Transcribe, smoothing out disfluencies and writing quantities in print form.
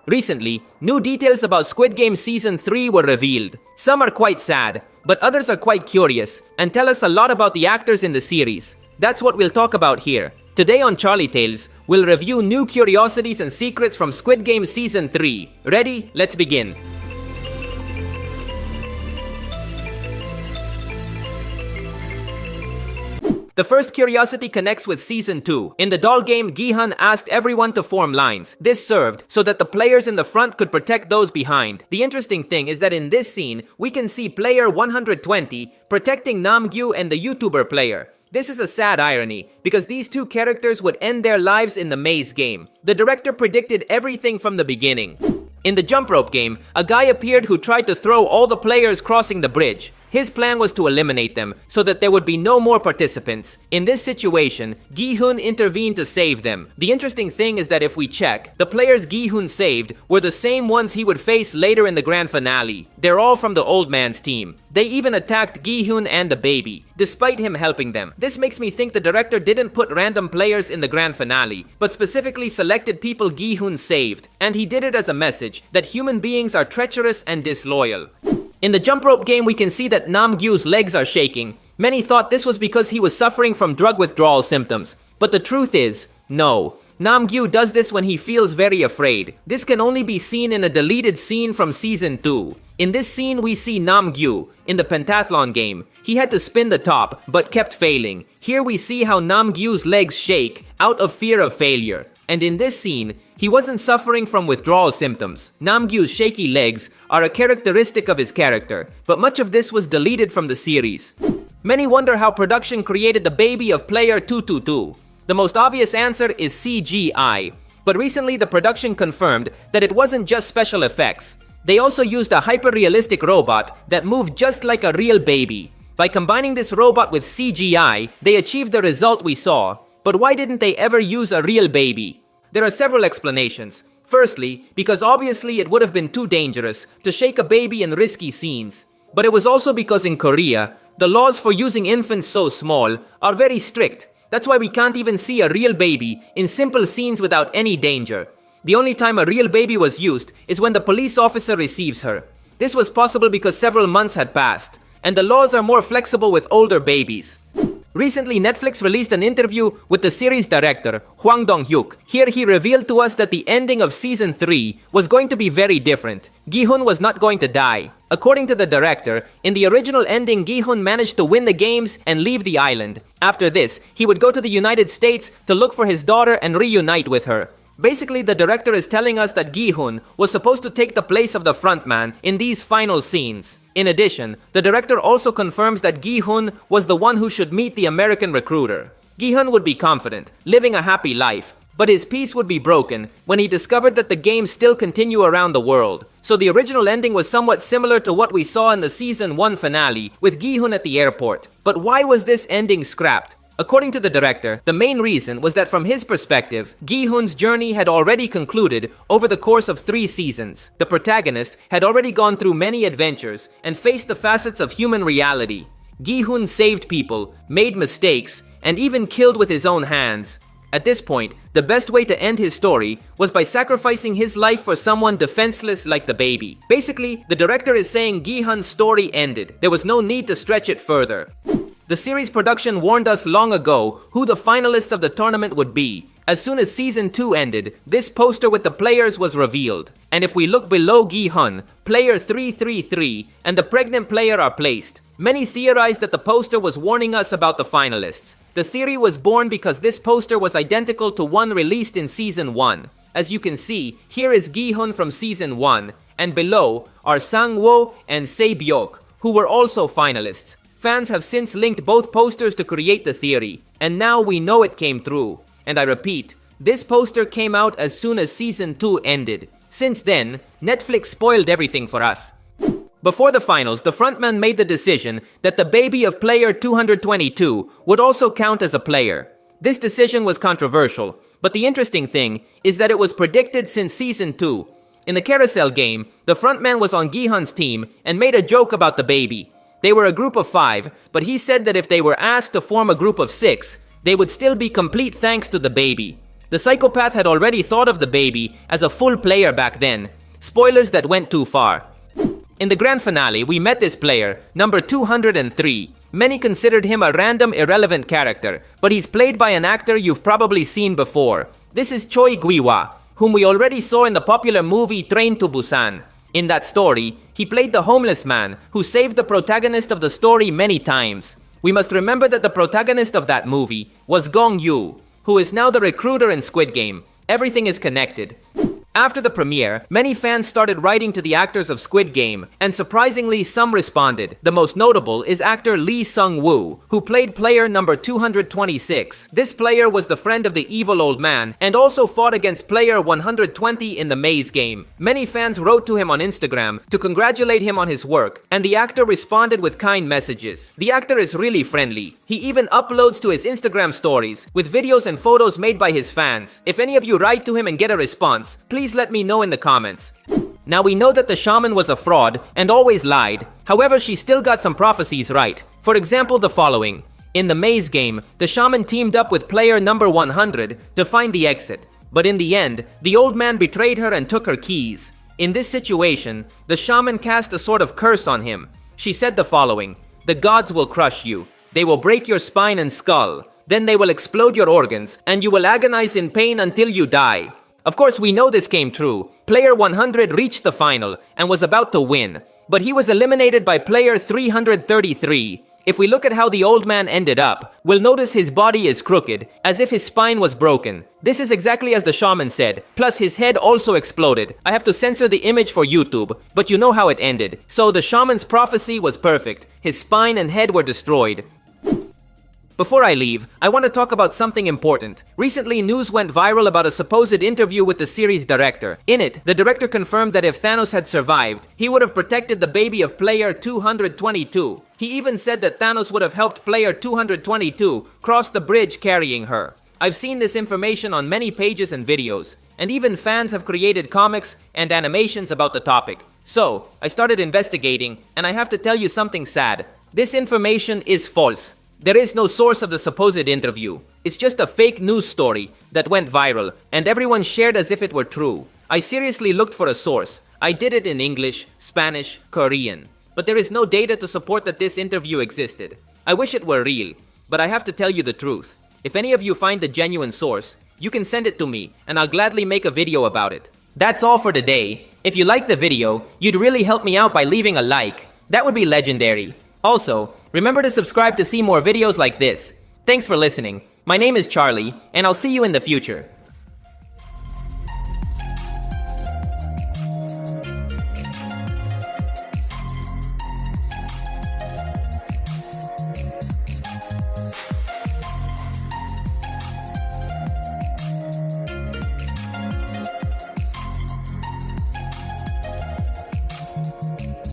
Recently, new details about Squid Game Season 3 were revealed. Some are quite sad, but others are quite curious and tell us a lot about the actors in the series. That's what we'll talk about here. Today on Charlie Tales, we'll review new curiosities and secrets from Squid Game Season 3. Ready? Let's begin. The first curiosity connects with Season 2. In the doll game, Gi-hun asked everyone to form lines. This served so that the players in the front could protect those behind. The interesting thing is that in this scene, we can see player 120 protecting Namgyu and the YouTuber player. This is a sad irony, because these two characters would end their lives in the maze game. The director predicted everything from the beginning. In the jump rope game, a guy appeared who tried to throw all the players crossing the bridge. His plan was to eliminate them, so that there would be no more participants. In this situation, Gi-hun intervened to save them. The interesting thing is that if we check, the players Gi-hun saved were the same ones he would face later in the grand finale. They're all from the old man's team. They even attacked Gi-hun and the baby, despite him helping them. This makes me think the director didn't put random players in the grand finale, but specifically selected people Gi-hun saved. And he did it as a message that human beings are treacherous and disloyal. In the jump rope game, we can see that Namgyu's legs are shaking. Many thought this was because he was suffering from drug withdrawal symptoms. But the truth is, no. Namgyu does this when he feels very afraid. This can only be seen in a deleted scene from Season 2. In this scene, we see Namgyu in the pentathlon game. He had to spin the top, but kept failing. Here we see how Namgyu's legs shake out of fear of failure. And in this scene, he wasn't suffering from withdrawal symptoms. Namgyu's shaky legs are a characteristic of his character, but much of this was deleted from the series. Many wonder how production created the baby of player 222. The most obvious answer is CGI, but recently the production confirmed that it wasn't just special effects. They also used a hyper-realistic robot that moved just like a real baby. By combining this robot with CGI, they achieved the result we saw. But why didn't they ever use a real baby? There are several explanations. Firstly, because obviously it would have been too dangerous to shake a baby in risky scenes. But it was also because in Korea, the laws for using infants so small are very strict. That's why we can't even see a real baby in simple scenes without any danger. The only time a real baby was used is when the police officer receives her. This was possible because several months had passed, and the laws are more flexible with older babies. Recently, Netflix released an interview with the series director, Hwang Dong-hyuk. Here he revealed to us that the ending of Season 3 was going to be very different. Gi-hun was not going to die. According to the director, in the original ending, Gi-hun managed to win the games and leave the island. After this, he would go to the United States to look for his daughter and reunite with her. Basically, the director is telling us that Gi-hun was supposed to take the place of the frontman in these final scenes. In addition, the director also confirms that Gi-hun was the one who should meet the American recruiter. Gi-hun would be confident, living a happy life, but his peace would be broken when he discovered that the games still continue around the world. So the original ending was somewhat similar to what we saw in the Season 1 finale with Gi-hun at the airport. But why was this ending scrapped? According to the director, the main reason was that from his perspective, Gi-hun's journey had already concluded over the course of 3 seasons. The protagonist had already gone through many adventures and faced the facets of human reality. Gi-hun saved people, made mistakes, and even killed with his own hands. At this point, the best way to end his story was by sacrificing his life for someone defenseless like the baby. Basically, the director is saying Gi-hun's story ended. There was no need to stretch it further. The series production warned us long ago who the finalists of the tournament would be. As soon as Season 2 ended, this poster with the players was revealed. And if we look below Gi-hun, player 333 and the pregnant player are placed. Many theorized that the poster was warning us about the finalists. The theory was born because this poster was identical to one released in Season 1. As you can see, here is Gi-hun from Season 1, and below are Sang-woo and Se-byok, who were also finalists. Fans have since linked both posters to create the theory, and now we know it came true. And I repeat, this poster came out as soon as Season 2 ended. Since then, Netflix spoiled everything for us. Before the finals, the frontman made the decision that the baby of player 222 would also count as a player. This decision was controversial, but the interesting thing is that it was predicted since Season 2. In the carousel game, the frontman was on Gi-hun's team and made a joke about the baby. They were a group of 5, but he said that if they were asked to form a group of 6, they would still be complete thanks to the baby. The psychopath had already thought of the baby as a full player back then. Spoilers that went too far. In the grand finale, we met this player, number 203. Many considered him a random, irrelevant character, but he's played by an actor you've probably seen before. This is Choi Gui-wa, whom we already saw in the popular movie Train to Busan. In that story, he played the homeless man who saved the protagonist of the story many times. We must remember that the protagonist of that movie was Gong Yoo, who is now the recruiter in Squid Game. Everything is connected. After the premiere, many fans started writing to the actors of Squid Game, and surprisingly some responded. The most notable is actor Lee Sung-woo, who played player number 226. This player was the friend of the evil old man, and also fought against player 120 in the maze game. Many fans wrote to him on Instagram to congratulate him on his work, and the actor responded with kind messages. The actor is really friendly. He even uploads to his Instagram stories, with videos and photos made by his fans. If any of you write to him and get a response, please let me know in the comments. Now we know that the shaman was a fraud and always lied. However, she still got some prophecies right. For example, the following. In the maze game, the shaman teamed up with player number 100 to find the exit. But in the end, the old man betrayed her and took her keys. In this situation, the shaman cast a sort of curse on him. She said the following. The gods will crush you. They will break your spine and skull. Then they will explode your organs, and you will agonize in pain until you die. Of course, we know this came true. Player 100 reached the final and was about to win, but he was eliminated by player 333. If we look at how the old man ended up, we'll notice his body is crooked, as if his spine was broken. This is exactly as the shaman said, plus his head also exploded. I have to censor the image for YouTube, but you know how it ended. So the shaman's prophecy was perfect. His spine and head were destroyed. Before I leave, I want to talk about something important. Recently, news went viral about a supposed interview with the series director. In it, the director confirmed that if Thanos had survived, he would have protected the baby of player 222. He even said that Thanos would have helped player 222 cross the bridge carrying her. I've seen this information on many pages and videos, and even fans have created comics and animations about the topic. So, I started investigating, and I have to tell you something sad. This information is false. There is no source of the supposed interview. It's just a fake news story that went viral, and everyone shared as if it were true. I seriously looked for a source. I did it in English, Spanish, Korean. But there is no data to support that this interview existed. I wish it were real, but I have to tell you the truth. If any of you find the genuine source, you can send it to me, and I'll gladly make a video about it. That's all for today. If you liked the video, you'd really help me out by leaving a like. That would be legendary. Also, remember to subscribe to see more videos like this. Thanks for listening. My name is Charlie, and I'll see you in the future.